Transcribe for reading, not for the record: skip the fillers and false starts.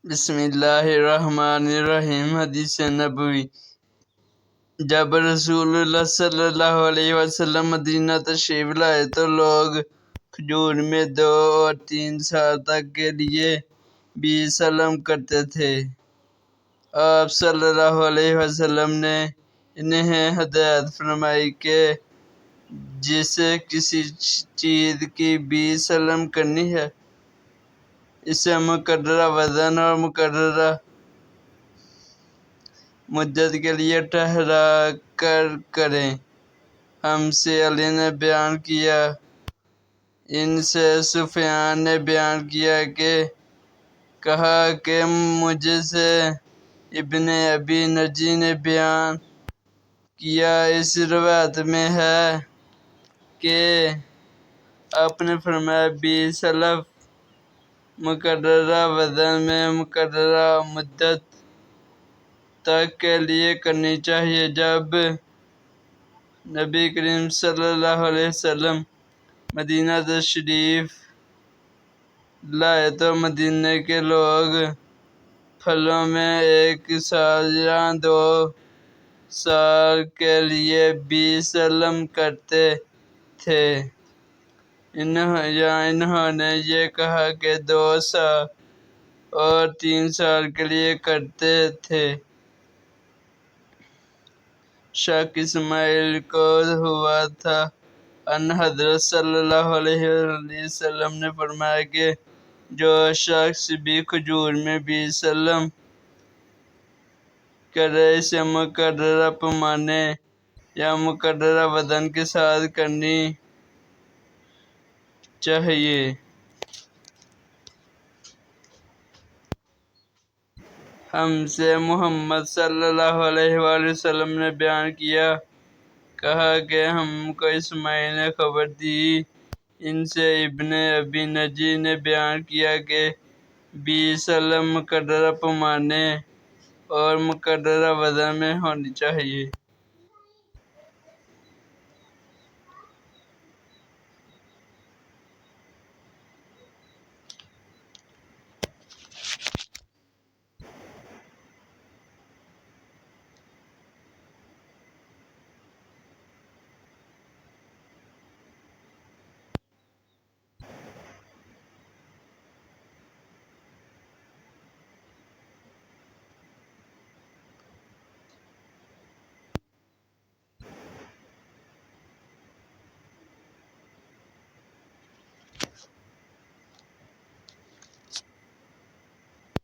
بسم اللہ الرحمن الرحیم۔ حدیث نبوی۔ جب رسول اللہ صلی اللہ علیہ وسلم مدینہ تشریف لائے تو لوگ کھجور میں 2 اور 3 سال تک کے لیے بھی سلم کرتے تھے۔ آپ صلی اللہ علیہ وسلم نے انہیں ہدایت فرمائی کہ جسے کسی چیز کی بھی سلم کرنی ہے اسے مقررہ وزن اور مقررہ مدت کے لیے ٹھہرا کر کریں۔ ہم سے علی نے بیان کیا، ان سے سفیان نے بیان کیا کہ کہا کہ مجھ سے ابن ابی نجی نے بیان کیا۔ اس روایت میں ہے کہ آپ نے فرمایا 20 سلف مقررہ وزن میں مقررہ مدت تک کے لیے کرنی چاہیے۔ جب نبی کریم صلی اللہ علیہ وسلم مدینہ تشریف لائے تو مدینہ کے لوگ پھلوں میں 1 سال یا 2 سال کے لیے 20 سلم کرتے تھے۔ انہوں نے یہ کہا کہ 2 سال اور 3 سال کے لیے کرتے تھے۔ شک اسماعیل کو ہوا تھا ان حضرت صلی اللہ علیہ وسلم نے فرمایا کہ جو شخص بھی کھجور میں 20 سلم کرے اسے مقررہ پیمانے یا مقررہ وزن کے ساتھ کرنی چاہیے۔ ہم سے محمد صلی اللہ علیہ وآلہ وسلم نے بیان کیا، کہا کہ ہم کو اسماعیل نے خبر دی، ان سے ابن ابی نجی نے بیان کیا کہ 20 سلم مقررہ پیمانے اور مقررہ وزن میں ہونی چاہیے۔